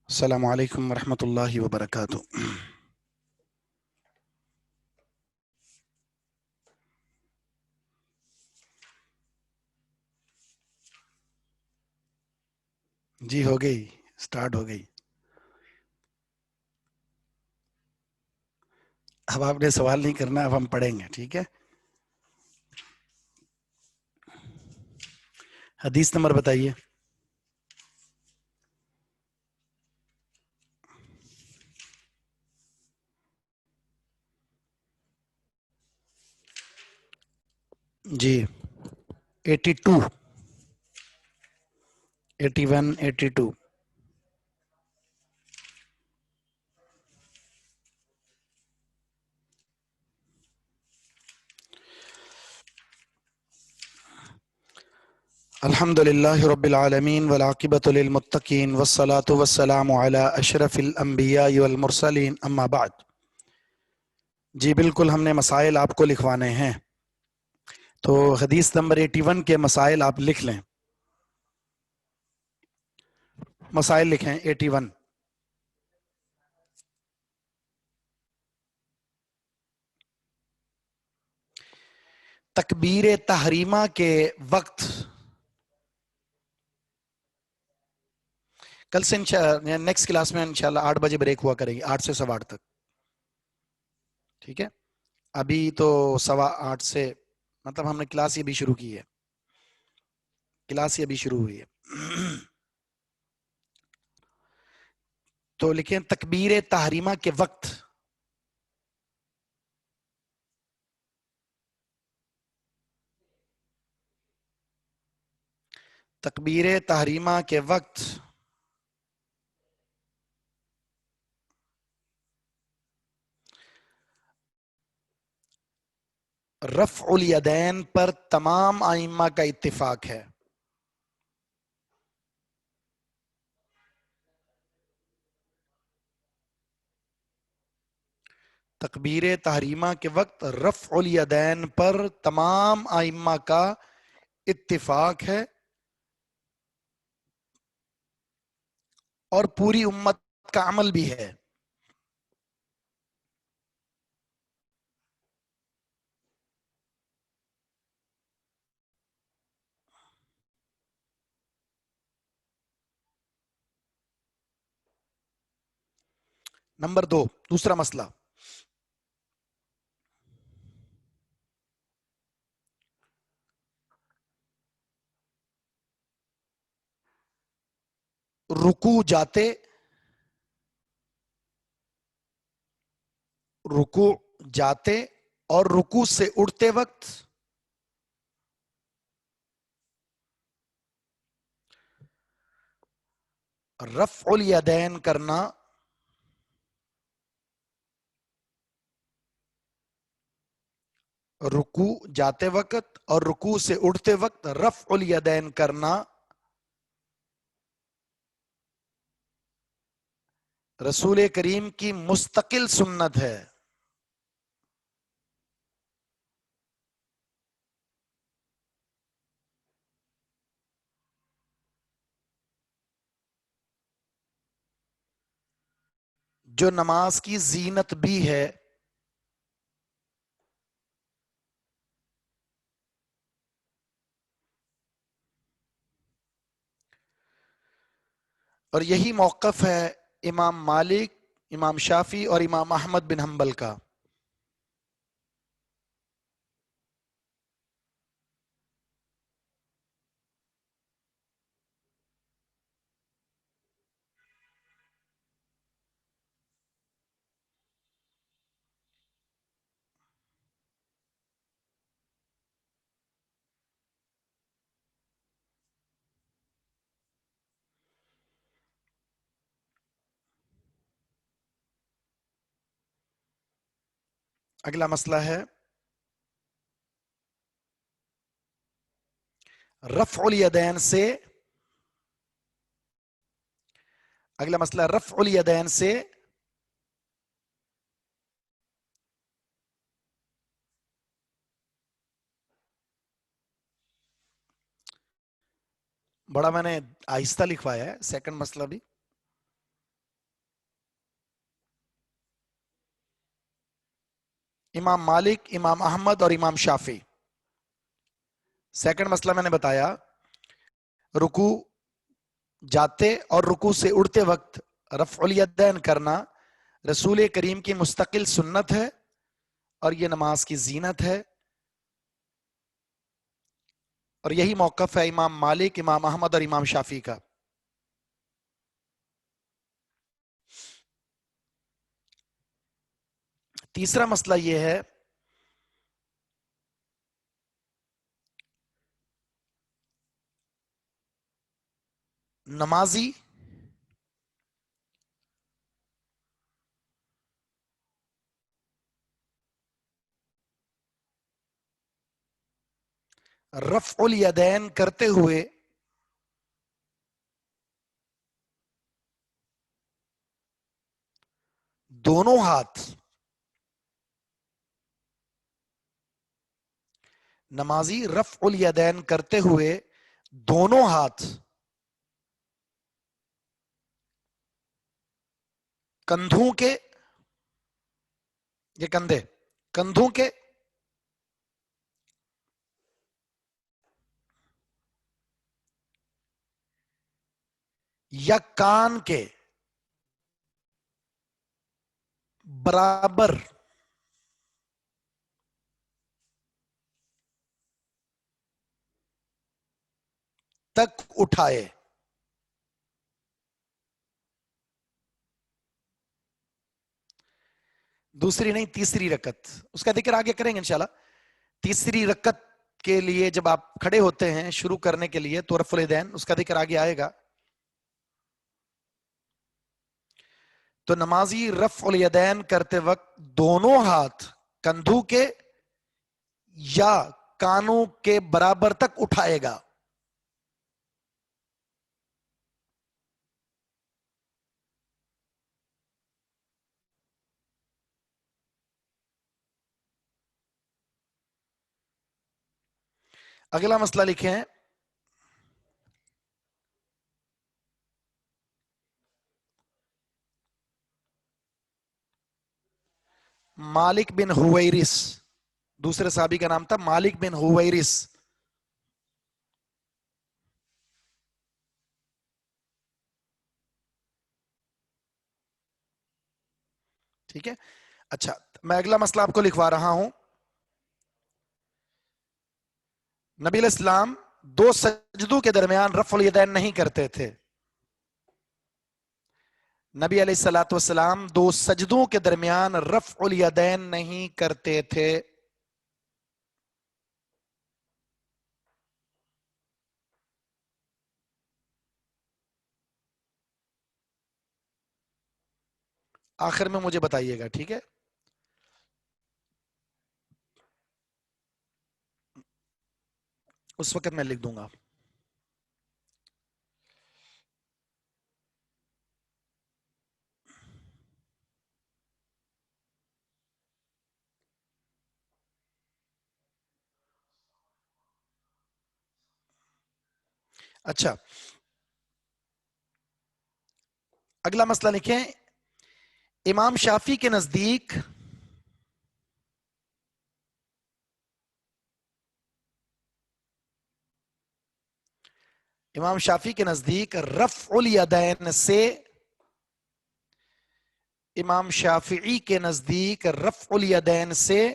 السلام علیکم ورحمۃ اللہ وبرکاتہ۔ جی ہو گئی، سٹارٹ ہو گئی۔ اب آپ نے سوال نہیں کرنا، اب ہم پڑھیں گے، ٹھیک ہے؟ حدیث نمبر بتائیے۔ جی 82، 81، 82۔ الحمد للہ رب العالمین والعاقبۃ للمتقین والصلاة والسلام علی اشرف الانبیاء والمرسلین، اما بعد۔ جی بالکل، ہم نے مسائل آپ کو لکھوانے ہیں، تو حدیث نمبر 81 کے مسائل آپ لکھ لیں۔ مسائل لکھیں 81۔ تکبیر تحریمہ کے وقت، کل سے نیکسٹ کلاس میں انشاءاللہ 8 بجے بریک ہوا کرے گی، 8 سے 8:15 تک، ٹھیک ہے؟ ابھی تو 8:15 سے مطلب ہم نے کلاس ہی ابھی شروع کی ہے، کلاس ہی ابھی شروع ہوئی ہے۔ تو لکھیں تکبیر تحریمہ کے وقت، تکبیر تحریمہ کے وقت رفع الیدین پر تمام ائمہ کا اتفاق ہے۔ تکبیر تحریمہ کے وقت رفع الیدین پر تمام ائمہ کا اتفاق ہے اور پوری امت کا عمل بھی ہے۔ نمبر 2، دوسرا مسئلہ، رکوع جاتے اور رکوع سے اٹھتے وقت رفع الیدین کرنا رکوع جاتے وقت اور رکوع سے اٹھتے وقت رفع الیدین کرنا رسول کریم کی مستقل سنت ہے۔ جو نماز کی زینت بھی ہے۔ اور یہی موقف ہے امام مالک، امام شافعی اور امام احمد بن حنبل کا۔ اگلا مسئلہ ہے رفع الیدین سے، اگلا مسئلہ رفع الیدین سے بڑا میں نے آہستہ لکھوایا ہے، سیکنڈ مسئلہ بھی امام مالک، امام احمد اور امام شافعی. سیکنڈ مسئلہ میں نے بتایا رکوع جاتے اور رکوع سے اڑتے وقت رفع الیدین کرنا رسول کریم کی مستقل سنت ہے اور یہ نماز کی زینت ہے، اور یہی موقف ہے امام مالک، امام احمد اور امام شافعی کا. تیسرا مسئلہ یہ ہے نمازی رفع الیدین کرتے ہوئے دونوں ہاتھ، نمازی رفع الیدین کرتے ہوئے دونوں ہاتھ کندھوں کے، یہ کندھے کندھوں کے یا کان کے برابر تک اٹھائے. دوسری نہیں، تیسری رکعت، اس کا ذکر آگے کریں گے انشاءاللہ. تیسری رکعت کے لیے جب آپ کھڑے ہوتے ہیں شروع کرنے کے لیے تو رفع الیدین، اس کا ذکر آگے آئے گا. تو نمازی رفع الیدین کرتے وقت دونوں ہاتھ کندھوں کے یا کانوں کے برابر تک اٹھائے گا. اگلا مسئلہ لکھیں مالک بن ہویرس، دوسرے صحابی کا نام تھا مالک بن ہویرس. ٹھیک ہے. اچھا، میں اگلا مسئلہ آپ کو لکھوا رہا ہوں. نبی علیہ السلام دو سجدوں کے درمیان رفع الیدین نہیں کرتے تھے. نبی علیہ الصلوۃ والسلام دو سجدوں کے درمیان رفع الیدین نہیں کرتے تھے. آخر میں مجھے بتائیے گا، ٹھیک ہے؟ اس وقت میں لکھ دوں گا. اچھا، اگلا مسئلہ لکھیں. امام شافعی کے نزدیک رفع الیدین سے، امام شافعی کے نزدیک رفع الیدین سے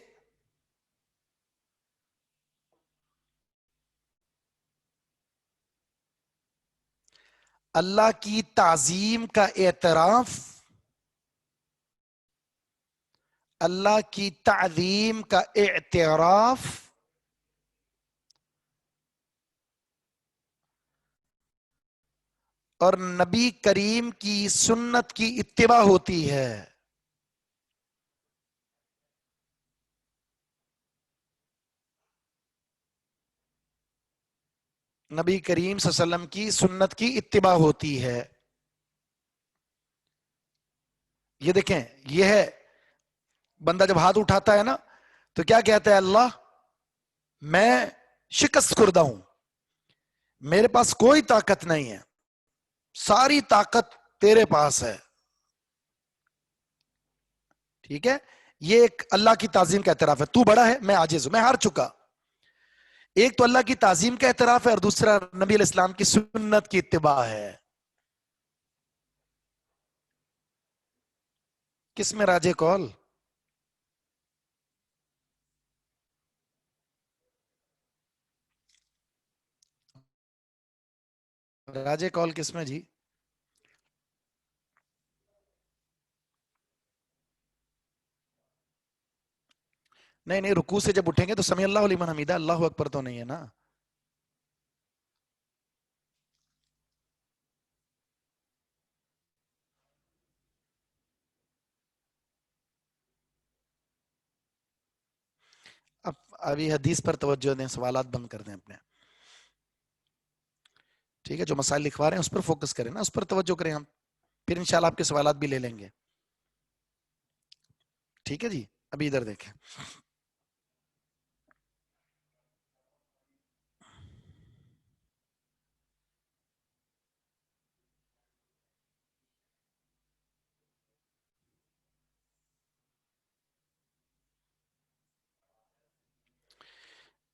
اللہ کی تعظیم کا اعتراف، اللہ کی تعظیم کا اعتراف اور نبی کریم کی سنت کی اتباع ہوتی ہے. نبی کریم صلی اللہ علیہ وسلم کی سنت کی اتباع ہوتی ہے. یہ دیکھیں، یہ ہے بندہ جب ہاتھ اٹھاتا ہے نا تو کیا کہتا ہے؟ اللہ میں شکست خوردہ ہوں، میرے پاس کوئی طاقت نہیں ہے، ساری طاقت تیرے پاس ہے. ٹھیک ہے، یہ ایک اللہ کی تعظیم کا اعتراف ہے. تو بڑا ہے، میں عاجز ہوں، میں ہار چکا. ایک تو اللہ کی تعظیم کا اعتراف ہے اور دوسرا نبی علیہ السلام کی سنت کی اتباع ہے. کس میں راجے کول؟ راجے کول کس میں جی؟ نہیں نہیں، رکوع سے جب اٹھیں گے تو سمیع اللہ لمن حمیدہ، اللہ اکبر تو نہیں ہے نا. اب ابھی حدیث پر توجہ دیں، سوالات بند کر دیں اپنے. ٹھیک ہے، جو مسائل لکھوا رہے ہیں اس پر فوکس کریں نا، اس پر توجہ کریں ہم، پھر انشاءاللہ آپ کے سوالات بھی لے لیں گے. ٹھیک ہے جی. ابھی ادھر دیکھیں.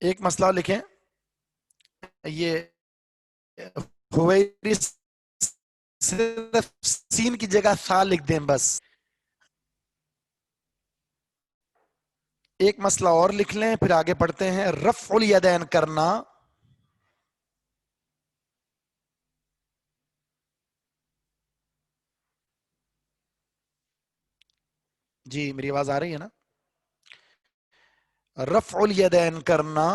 ایک مسئلہ لکھیں، یہ صرف سین کی جگہ سا لکھ دیں بس. ایک مسئلہ اور لکھ لیں پھر آگے پڑھتے ہیں. رفع الیدین کرنا. جی میری آواز آ رہی ہے نا؟ رفع الیدین کرنا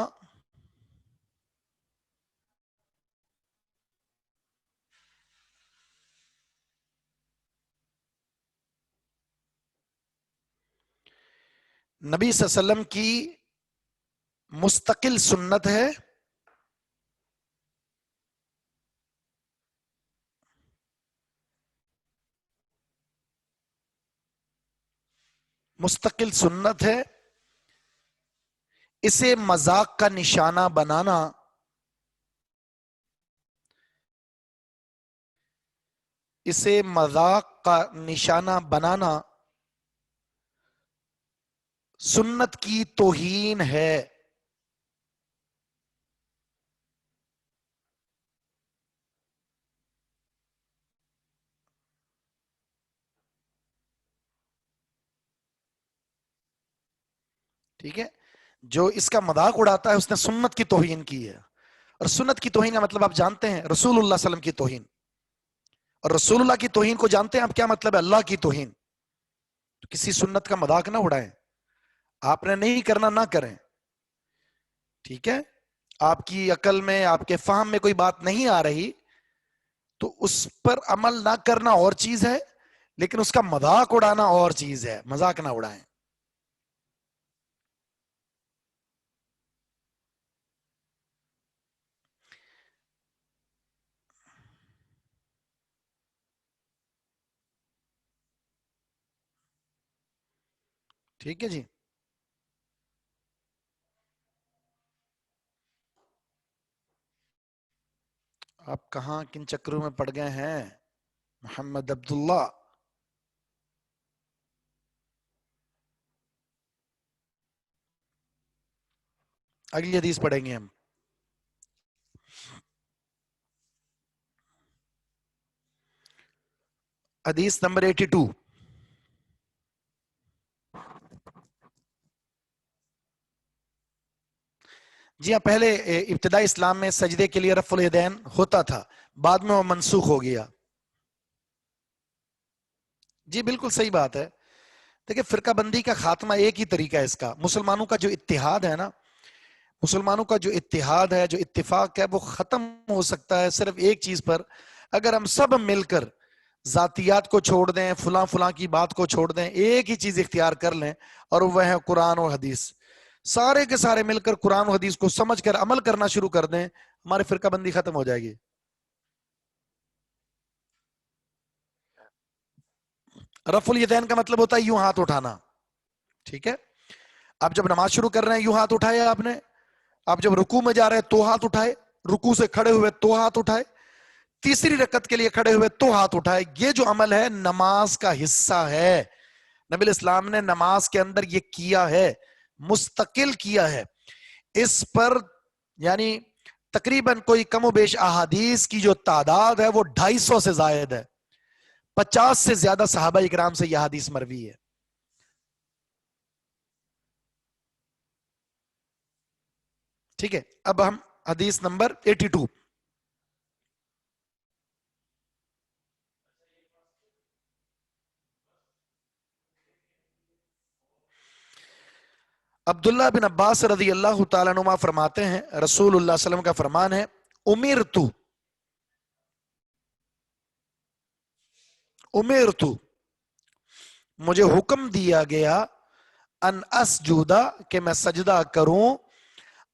نبی صلی اللہ علیہ وسلم کی مستقل سنت ہے. مستقل سنت ہے. اسے مذاق کا نشانہ بنانا اسے مذاق کا نشانہ بنانا سنت کی توہین ہے. ٹھیک ہے، جو اس کا مذاق اڑاتا ہے اس نے سنت کی توہین کی ہے. اور سنت کی توہین کا مطلب آپ جانتے ہیں، رسول اللہ صلی اللہ علیہ وسلم کی توہین. اور رسول اللہ کی توہین کو جانتے ہیں آپ کیا مطلب ہے؟ اللہ کی توہین. تو کسی سنت کا مذاق نہ اڑائیں. آپ نے نہیں کرنا، نہ کریں. ٹھیک ہے، آپ کی عقل میں، آپ کے فہم میں کوئی بات نہیں آ رہی تو اس پر عمل نہ کرنا اور چیز ہے، لیکن اس کا مذاق اڑانا اور چیز ہے. مذاق نہ اڑائیں. ٹھیک ہے جی. آپ کہاں کن چکروں میں پڑ گئے ہیں محمد عبداللہ؟ اگلی حدیث پڑھیں گے ہم. حدیث نمبر 82. جی ہاں، پہلے ابتدائی اسلام میں سجدے کے لیے رفع الیدین ہوتا تھا، بعد میں وہ منسوخ ہو گیا. جی بالکل صحیح بات ہے. دیکھیں، فرقہ بندی کا خاتمہ ایک ہی طریقہ ہے اس کا. مسلمانوں کا جو اتحاد ہے نا، مسلمانوں کا جو اتحاد ہے، جو اتفاق ہے، وہ ختم ہو سکتا ہے صرف ایک چیز پر. اگر ہم سب مل کر ذاتیات کو چھوڑ دیں، فلاں فلاں کی بات کو چھوڑ دیں، ایک ہی چیز اختیار کر لیں، اور وہ ہے قرآن اور حدیث. سارے کے سارے مل کر قرآن و حدیث کو سمجھ کر عمل کرنا شروع کر دیں، ہماری فرقہ بندی ختم ہو جائے گی. رفع الیدین کا مطلب ہوتا ہے یوں ہاتھ اٹھانا. ٹھیک ہے، اب جب نماز شروع کر رہے ہیں یوں ہاتھ اٹھائے آپ نے. آپ جب رکوع میں جا رہے ہیں تو ہاتھ اٹھائے، رکوع سے کھڑے ہوئے تو ہاتھ اٹھائے، تیسری رکعت کے لیے کھڑے ہوئے تو ہاتھ اٹھائے. یہ جو عمل ہے نماز کا حصہ ہے. نبی اسلام نے نماز کے اندر یہ کیا ہے، مستقل کیا ہے. اس پر یعنی تقریباً کوئی کم و بیش احادیث کی جو تعداد ہے وہ 250 سے زائد ہے. 50 سے زیادہ صحابہ اکرام سے یہ حدیث مروی ہے. ٹھیک ہے، اب ہم حدیث نمبر 82. عبداللہ بن عباس رضی اللہ تعالیٰ عنہ فرماتے ہیں، رسول اللہ صلی اللہ علیہ وسلم کا فرمان ہے، امرتو مجھے حکم دیا گیا، ان اسجودا کہ میں سجدہ کروں،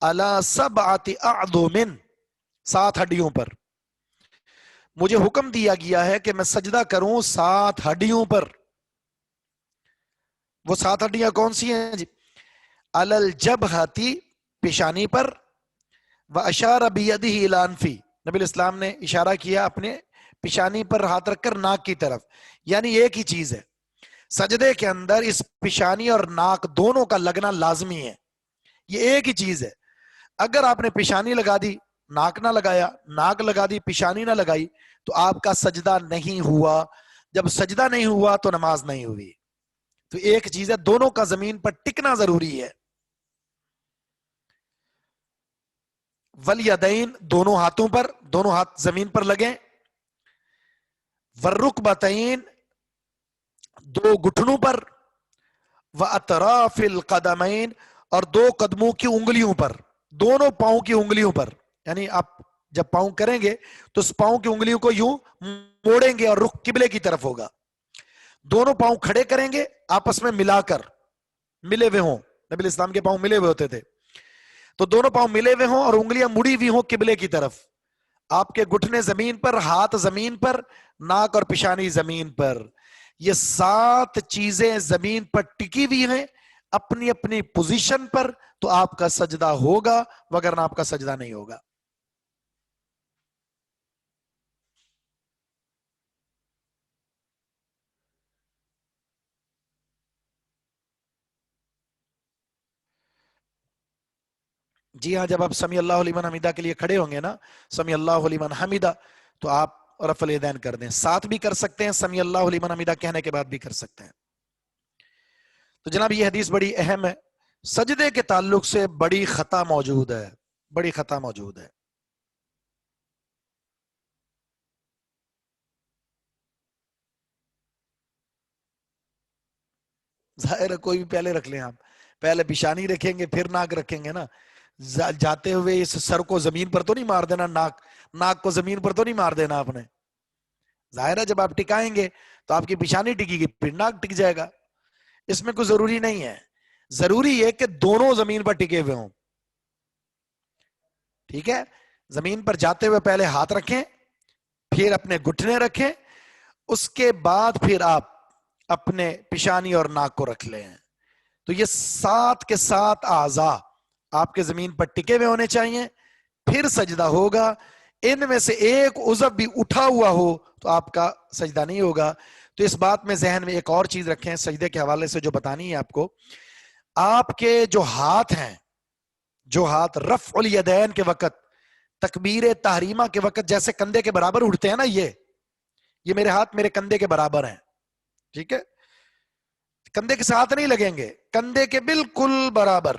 علی سبعۃ اعظم 7 ہڈیوں پر. مجھے حکم دیا گیا ہے کہ میں سجدہ کروں 7 ہڈیوں پر. وہ 7 ہڈیاں کون سی ہیں جی؟ علی الجبہۃ پیشانی پر، واشار بیدہ الی انفی نبی اسلام نے اشارہ کیا اپنے پیشانی پر ہاتھ رکھ کر ناک کی طرف. یعنی ایک ہی چیز ہے، سجدے کے اندر اس پیشانی اور ناک دونوں کا لگنا لازمی ہے. یہ ایک ہی چیز ہے. اگر آپ نے پیشانی لگا دی ناک نہ لگایا، ناک لگا دی پیشانی نہ لگائی، تو آپ کا سجدہ نہیں ہوا. جب سجدہ نہیں ہوا تو نماز نہیں ہوئی. تو ایک چیز ہے، دونوں کا زمین پر ٹکنا ضروری ہے. والیدین دونوں ہاتھوں پر، دونوں ہاتھ زمین پر لگیں. والرکبتین 2 گھٹنوں پر. واطراف القدمین اور 2 قدموں کی انگلیوں پر، دونوں پاؤں کی انگلیوں پر. یعنی آپ جب پاؤں کریں گے تو اس پاؤں کی انگلیوں کو یوں موڑیں گے اور رخ قبلے کی طرف ہوگا. دونوں پاؤں کھڑے کریں گے آپس میں ملا کر، ملے ہوئے ہوں. نبی اسلام کے پاؤں ملے ہوئے ہوتے تھے، تو دونوں پاؤں ملے ہوئے ہوں اور انگلیاں مڑی ہوئی ہوں قبلے کی طرف. آپ کے گھٹنے زمین پر، ہاتھ زمین پر، ناک اور پیشانی زمین پر. یہ 7 چیزیں زمین پر ٹکی ہوئی ہیں اپنی اپنی پوزیشن پر، تو آپ کا سجدہ ہوگا، وگرنہ آپ کا سجدہ نہیں ہوگا. جی ہاں، جب آپ سمی اللہ لمن حمیدہ کے لیے کھڑے ہوں گے نا، سمی اللہ لمن حمیدہ، تو آپ رفع الیدین کر دیں. ساتھ بھی کر سکتے ہیں، سمی اللہ لمن حمیدہ کہنے کے بعد بھی کر سکتے ہیں. تو جناب یہ حدیث بڑی اہم ہے. سجدے کے تعلق سے بڑی خطا موجود ہے، بڑی خطا موجود ہے. ظاہر ہے کوئی بھی پہلے رکھ لیں، آپ پہلے پیشانی رکھیں گے پھر ناک رکھیں گے نا. جاتے ہوئے اس سر کو زمین پر تو نہیں مار دینا، ناک کو زمین پر تو نہیں مار دینا آپ نے. ظاہر ہے جب آپ ٹکائیں گے تو آپ کی پیشانی ٹکی گی پھر ناک ٹک جائے گا. اس میں کوئی ضروری نہیں ہے. ضروری ہے کہ دونوں زمین پر ٹکے ہوئے ہوں. ٹھیک ہے، زمین پر جاتے ہوئے پہلے ہاتھ رکھیں، پھر اپنے گھٹنے رکھیں، اس کے بعد پھر آپ اپنے پیشانی اور ناک کو رکھ لیں. تو یہ 7 کے 7 اعضاء آپ کے زمین پر ٹکے ہوئے ہونے چاہیے، پھر سجدہ ہوگا. ان میں سے ایک عضو بھی اٹھا ہوا ہو تو آپ کا سجدہ نہیں ہوگا. تو اس بات میں ذہن میں ایک اور چیز رکھیں سجدے کے حوالے سے جو بتانی ہے آپ کو. آپ کے جو ہاتھ ہیں، جو ہاتھ رفع الیدین کے وقت، تکبیر تحریمہ کے وقت جیسے کندھے کے برابر اٹھتے ہیں نا، یہ میرے ہاتھ میرے کندھے کے برابر ہیں. ٹھیک ہے، کندھے کے ساتھ نہیں لگیں گے، کندھے کے بالکل برابر.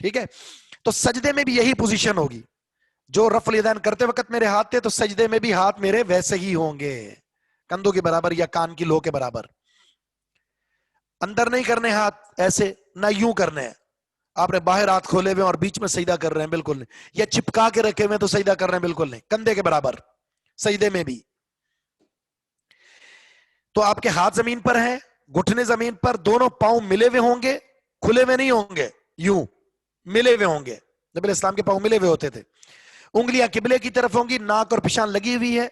ٹھیک ہے، تو سجدے میں بھی یہی پوزیشن ہوگی. جو رفع الیدین کرتے وقت میرے ہاتھ تھے تو سجدے میں بھی ہاتھ میرے ویسے ہی ہوں گے، کندھوں کے برابر یا کان کی لو کے برابر. اندر نہیں کرنے ہاتھ ایسے، نہ یوں کرنے ہیں آپ نے باہر ہاتھ کھولے ہوئے اور بیچ میں سجدہ کر رہے ہیں، بالکل نہیں. یا چپکا کے رکھے ہوئے تو سجدہ کر رہے ہیں، بالکل نہیں. کندھے کے برابر سجدے میں بھی. تو آپ کے ہاتھ زمین پر ہیں، گھٹنے زمین پر، دونوں پاؤں ملے ہوئے ہوں گے، کھلے ہوئے نہیں ہوں گے، یوں ملے ہوئے ہوں گے. نبی اسلام کے پاؤں ملے ہوئے ہوتے تھے. انگلیاں قبلے کی طرف ہوں گی، ناک اور پیشان لگی ہوئی ہے.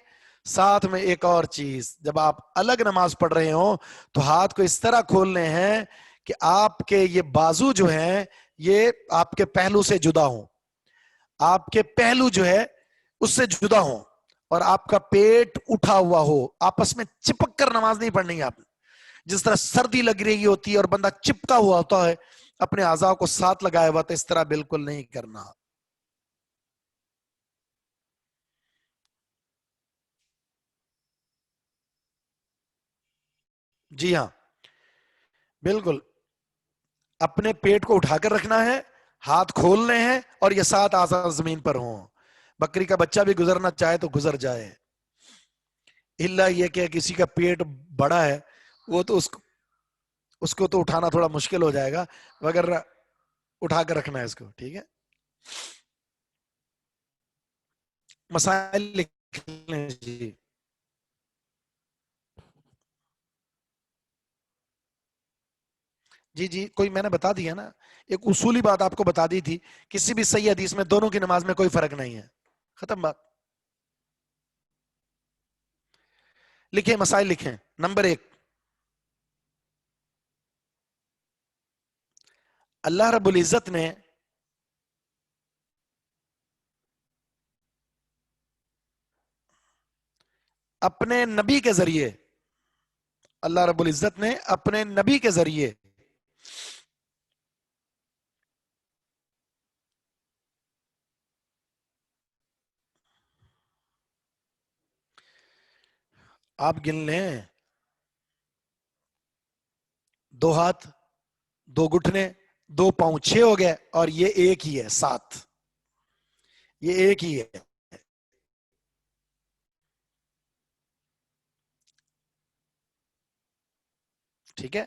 ساتھ میں ایک اور چیز، جب آپ الگ نماز پڑھ رہے ہوں تو ہاتھ کو اس طرح کھولنے ہیں کہ آپ کے یہ بازو جو ہیں یہ آپ کے پہلو سے جدا ہوں، آپ کے پہلو جو ہے اس سے جدا ہوں، اور آپ کا پیٹ اٹھا ہوا ہو. آپس میں چپک کر نماز نہیں پڑھنی ہے آپ نے. جس طرح سردی لگ رہی ہوتی ہے اور بندہ چپکا ہوا ہوتا ہے اپنے اعضاء کو ساتھ لگائے ہوا، تو اس طرح بالکل نہیں کرنا. جی ہاں بالکل، اپنے پیٹ کو اٹھا کر رکھنا ہے، ہاتھ کھولنے ہیں اور یہ 7 اعضاء زمین پر ہوں. بکری کا بچہ بھی گزرنا چاہے تو گزر جائے، الا یہ کہ کسی کا پیٹ بڑا ہے وہ تو اس کو تو اٹھانا تھوڑا مشکل ہو جائے گا، مگر اٹھا کر رکھنا ہے اس کو. ٹھیک ہے، مسائل لکھ لیں. جی جی جی، کوئی میں نے بتا دیا نا، ایک اصولی بات آپ کو بتا دی تھی، کسی بھی صحیح حدیث میں دونوں کی نماز میں کوئی فرق نہیں ہے، ختم بات. لکھیں، مسائل لکھیں. نمبر 1، اللہ رب العزت نے اپنے نبی کے ذریعے، اللہ رب العزت نے اپنے نبی کے ذریعے آپ گن لیں، 2 ہاتھ، 2 گھٹنے، 2 پاؤں، 6 ہو گئے، اور یہ ایک ہی ہے 7، یہ ایک ہی ہے. ٹھیک ہے،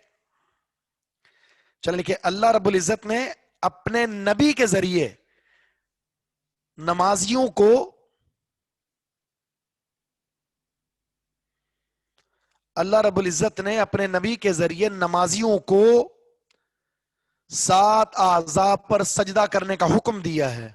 چلیں لکھیں، اللہ رب العزت نے اپنے نبی کے ذریعے نمازیوں کو اللہ رب العزت نے اپنے نبی کے ذریعے نمازیوں کو 7 اعضاء پر سجدہ کرنے کا حکم دیا ہے.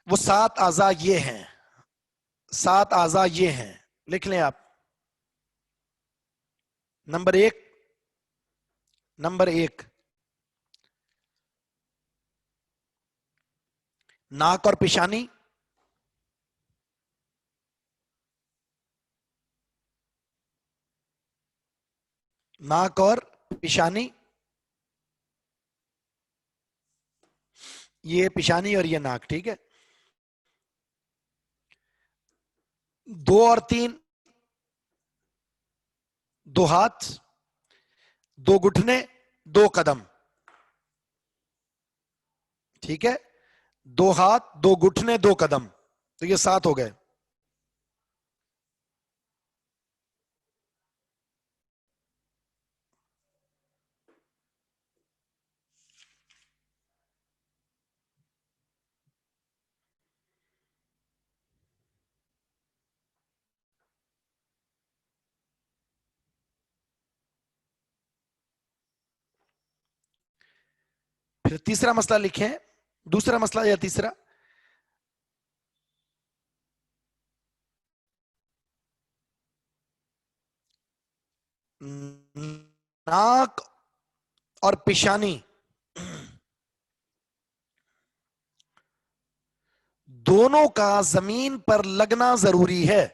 وہ 7 اعضاء یہ ہیں، 7 اعضاء یہ ہیں، لکھ لیں آپ. نمبر 1، ناک اور پیشانی. ناک اور پیشانی، یہ پیشانی اور یہ ناک. ٹھیک ہے، 2 اور 3، 2 ہاتھ، 2 گھٹنے، 2 قدم. ٹھیک ہے، 2 ہاتھ، 2 گھٹنے، 2 قدم، تو یہ 7 ہو گئے. پھر تیسرا مسئلہ لکھیں، دوسرا مسئلہ یا تیسرا. ناک اور پیشانی دونوں کا زمین پر لگنا ضروری ہے.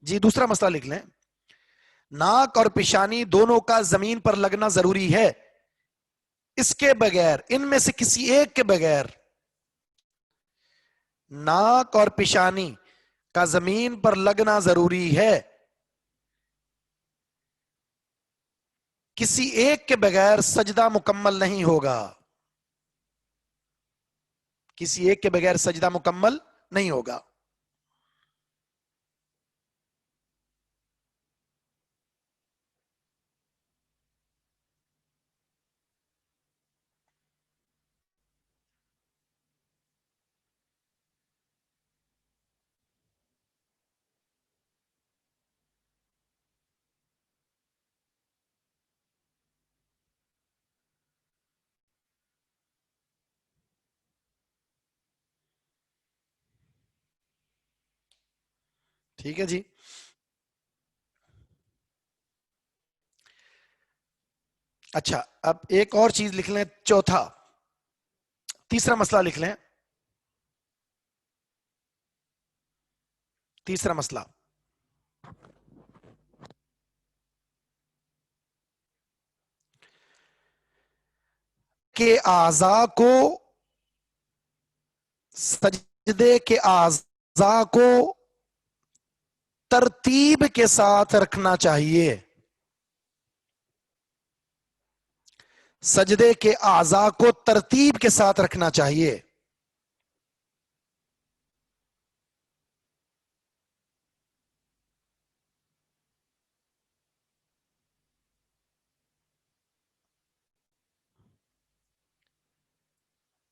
جی دوسرا مسئلہ لکھ لیں، ناک اور پیشانی دونوں کا زمین پر لگنا ضروری ہے، اس کے بغیر، ان میں سے کسی ایک کے بغیر ناک اور پیشانی کا زمین پر لگنا ضروری ہے، کسی ایک کے بغیر سجدہ مکمل نہیں ہوگا، کسی ایک کے بغیر سجدہ مکمل نہیں ہوگا. ٹھیک ہے جی. اچھا اب ایک اور چیز لکھ لیں, چوتھا تیسرا مسئلہ لکھ لیں. تیسرا مسئلہ, کہ اعضاء کو, سجدے کے اعضاء کو ترتیب کے ساتھ رکھنا چاہیے. سجدے کے اعضاء کو ترتیب کے ساتھ رکھنا چاہیے.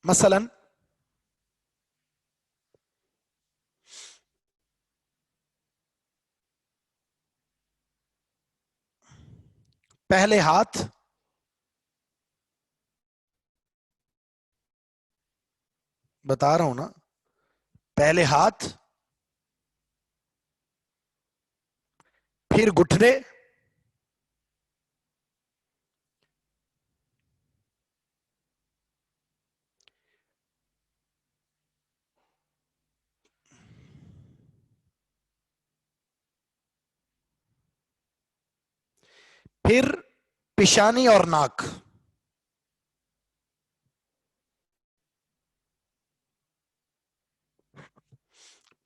مثلا پہلے ہاتھ, بتا رہا ہوں نا, پہلے ہاتھ, پھر گھٹنے, پھر پیشانی اور ناک.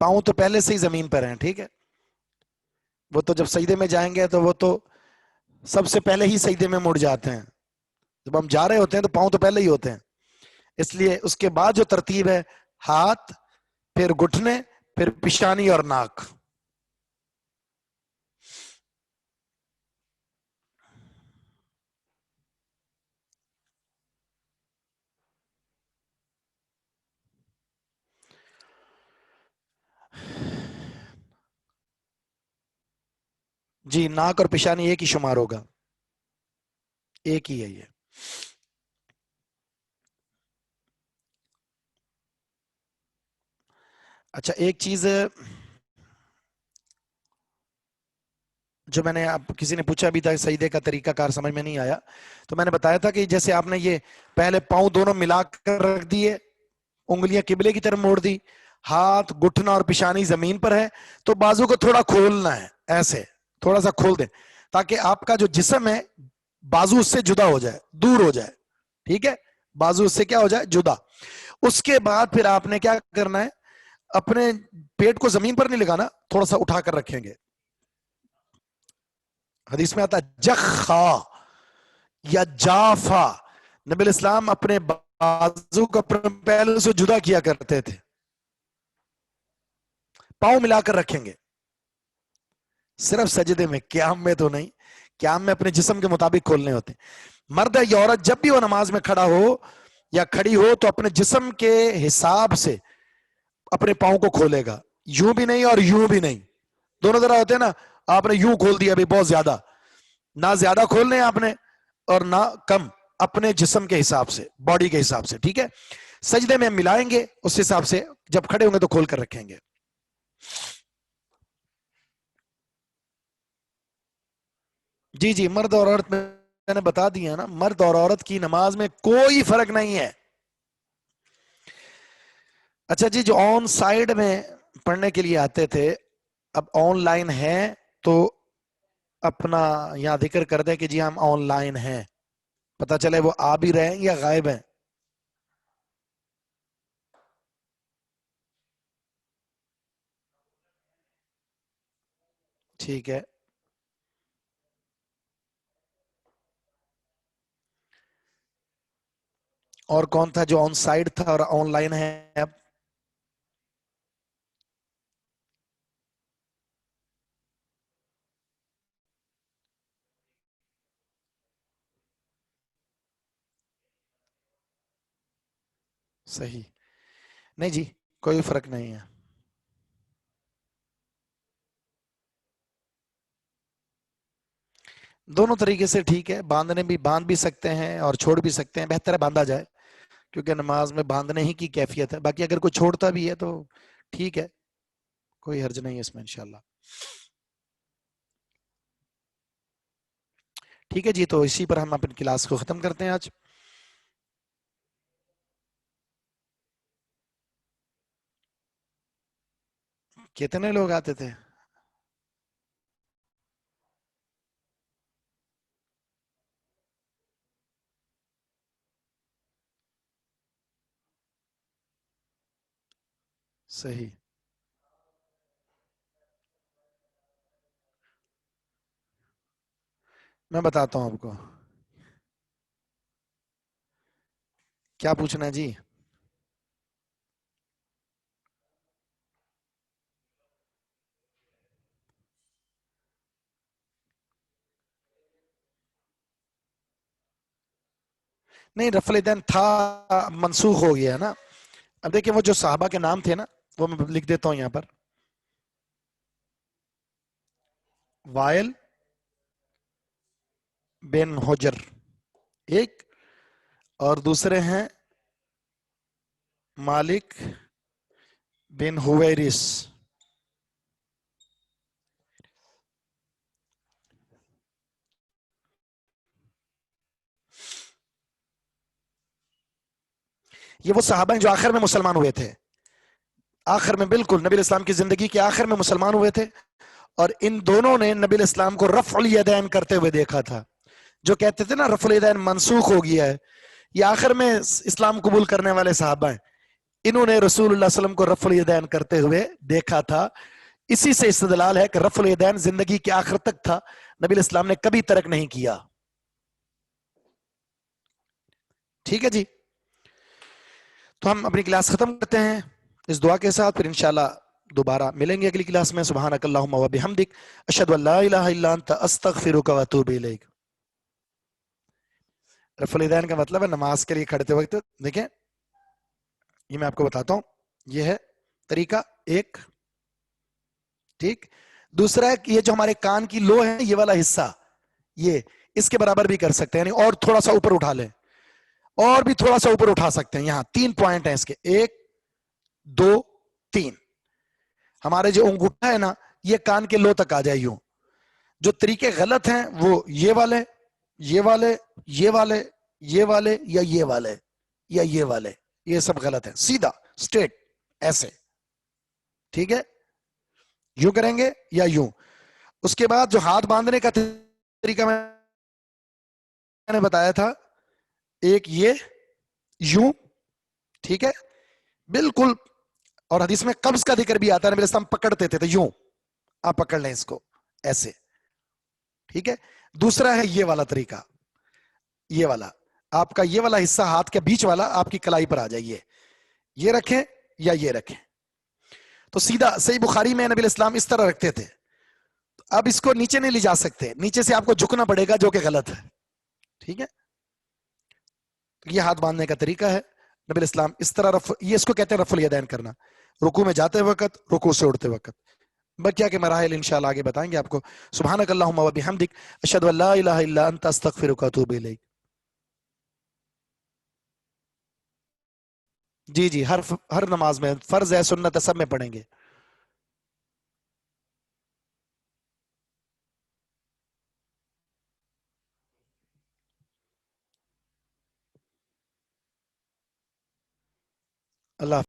پاؤں تو پہلے سے ہی زمین پر ہیں, ٹھیک ہے, وہ تو جب سجدے میں جائیں گے تو وہ تو سب سے پہلے ہی سجدے میں مڑ جاتے ہیں. جب ہم جا رہے ہوتے ہیں تو پاؤں تو پہلے ہی ہوتے ہیں, اس لیے اس کے بعد جو ترتیب ہے, ہاتھ, پھر گھٹنے, پھر پیشانی اور ناک. جی, ناک اور پیشانی ایک ہی شمار ہوگا, ایک ہی ہے یہ. اچھا ایک چیز جو میں نے, آپ کسی نے پوچھا بھی تھا سجدے کا طریقہ کار سمجھ میں نہیں آیا, تو میں نے بتایا تھا کہ جیسے آپ نے یہ پہلے پاؤں دونوں ملا کر رکھ دیے, انگلیاں قبلے کی طرف موڑ دی, ہاتھ, گھٹنا اور پیشانی زمین پر ہے, تو بازو کو تھوڑا کھولنا ہے, ایسے تھوڑا سا کھول دیں تاکہ آپ کا جو جسم ہے بازو اس سے جدا ہو جائے, دور ہو جائے, ٹھیک ہے, بازو اس سے کیا ہو جائے, جدا. اس کے بعد پھر آپ نے کیا کرنا ہے, اپنے پیٹ کو زمین پر نہیں لگانا, تھوڑا سا اٹھا کر رکھیں گے. حدیث میں آتا ہے جخا یا جافا, نبی الاسلام اپنے بازو کو اپنے پہلو سے جدا کیا کرتے تھے. پاؤں ملا کر رکھیں گے صرف سجدے میں, قیام میں تو نہیں, قیام میں اپنے جسم کے مطابق کھولنے ہوتے ہیں. مرد یا عورت جب بھی وہ نماز میں کھڑا ہو یا کھڑی ہو تو اپنے جسم کے حساب سے اپنے پاؤں کو کھولے گا, یوں بھی نہیں اور یوں بھی نہیں, دونوں طرح ہوتے ہیں نا. آپ نے یوں کھول دیا ابھی بہت زیادہ, نہ زیادہ کھولنے ہیں آپ نے اور نہ کم, اپنے جسم کے حساب سے, باڈی کے حساب سے, ٹھیک ہے. سجدے میں ہم ملائیں گے اس حساب سے, جب کھڑے ہوں گے تو کھول کر رکھیں گے. جی جی, مرد اور عورت میں نے بتا دیا نا, مرد اور عورت کی نماز میں کوئی فرق نہیں ہے. اچھا جی, جو آن سائیڈ میں پڑھنے کے لیے آتے تھے, اب آن لائن ہے تو اپنا یہاں ذکر کر دیں کہ جی ہم آن لائن ہیں, پتہ چلے وہ آ بھی رہے ہیں یا غائب ہیں. ٹھیک ہے, اور کون تھا جو آن سائیڈ تھا اور آن لائن ہے اب؟ صحیح نہیں جی, کوئی فرق نہیں ہے. دونوں طریقے سے ٹھیک ہے, باندھنے بھی, باندھ بھی سکتے ہیں اور چھوڑ بھی سکتے ہیں, بہتر ہے باندھا جائے کیونکہ نماز میں باندھنے ہی کی کیفیت ہے. باقی اگر کوئی چھوڑتا بھی ہے تو ٹھیک ہے, کوئی حرج نہیں ہے اس میں انشاءاللہ. ٹھیک ہے جی، تو اسی پر ہم اپنی کلاس کو ختم کرتے ہیں آج. کتنے لوگ آتے تھے؟ صحیح. میں بتاتا ہوں آپ کو کیا پوچھنا ہے جی. نہیں، رفع الیدین تھا، منسوخ ہو گیا ہے نا. اب دیکھیں وہ جو صحابہ کے نام تھے نا، وہ میں لکھ دیتا ہوں یہاں پر. وائل بن حجر ایک، اور دوسرے ہیں مالک بن ہویرس. یہ وہ صحابہ ہیں جو آخر میں مسلمان ہوئے تھے. آخر میں، بالکل نبی علیہ السلام کی زندگی کے آخر میں مسلمان ہوئے تھے. اور ان دونوں نے نبی علیہ السلام کو رفع الیدین کرتے ہوئے دیکھا تھا. جو کہتے تھے نا رفع الیدین منسوخ ہو گیا ہے، یہ آخر میں اسلام قبول کرنے والے صحابہ ہیں. انہوں نے رسول اللہ صلی اللہ علیہ وسلم کو رفع الیدین کرتے ہوئے دیکھا تھا. اسی سے استدلال ہے کہ رفع الیدین زندگی کے آخر تک تھا، نبی علیہ السلام نے کبھی ترک نہیں کیا. ٹھیک ہے جی، تو ہم اپنی کلاس ختم کرتے ہیں اس دعا کے ساتھ. پھر انشاءاللہ دوبارہ ملیں گے اگلی کلاس میں. سبحانک اللہم و بحمدک، اشہد ان لا الہ الا انت، استغفرک و اتوب الیک. رفع الیدین کا مطلب ہے نماز کے لیے کھڑتے وقت. دیکھیں یہ میں آپ کو بتاتا ہوں، یہ ہے طریقہ ایک. ٹھیک. دوسرا ہے کہ یہ جو ہمارے کان کی لو ہے، یہ والا حصہ، یہ اس کے برابر بھی کر سکتے ہیں، یعنی اور تھوڑا سا اوپر اٹھا لیں، اور بھی تھوڑا سا اوپر اٹھا سکتے ہیں. یہاں 3 پوائنٹ ہیں اس کے، 1 2 3. ہمارے جو انگوٹھا ہے نا، یہ کان کے لو تک آ جائے یوں. جو طریقے غلط ہیں وہ یہ والے، یہ والے، یہ والے، یہ والے، یا یہ والے، یا یہ والے، یہ سب غلط ہے. سیدھا اسٹریٹ ایسے. ٹھیک ہے، یوں کریں گے یا یوں. اس کے بعد جو ہاتھ باندھنے کا طریقہ میں نے بتایا تھا، ایک یہ یوں. ٹھیک ہے، بالکل. اور حدیث میں قبض کا ذکر بھی آتا ہے، نبی علیہ السلام پکڑتے تھے تو یوں آپ پکڑ لیں اس کو ایسے. ٹھیک ہے. دوسرا ہے یہ والا طریقہ، یہ والا آپ کا، یہ والا حصہ ہاتھ کے بیچ والا آپ کی کلائی پر آ جائیے. یہ رکھیں یا یہ رکھیں. تو سیدھا صحیح بخاری میں نبی علیہ السلام اس طرح رکھتے تھے. اب اس کو نیچے نہیں لے جا سکتے، نیچے سے آپ کو جھکنا پڑے گا، جو کہ غلط ہے. ٹھیک ہے، یہ ہاتھ باندھنے کا طریقہ ہے. نبی علیہ السلام اس طرح یہ اس کو کہتے ہیں رفع الیدین کرنا، رکوع میں جاتے وقت، رکوع سے اٹھتے وقت. بقیہ کے مراحل انشاءاللہ آگے بتائیں گے آپ کو. سبحانک اللہم و بحمدک، اشہد ان لا الہ الا انت، استغفرک و اتوب الیک. جی جی، ہر نماز میں، فرض ہے سنت ہے، سب میں پڑھیں گے. اللہ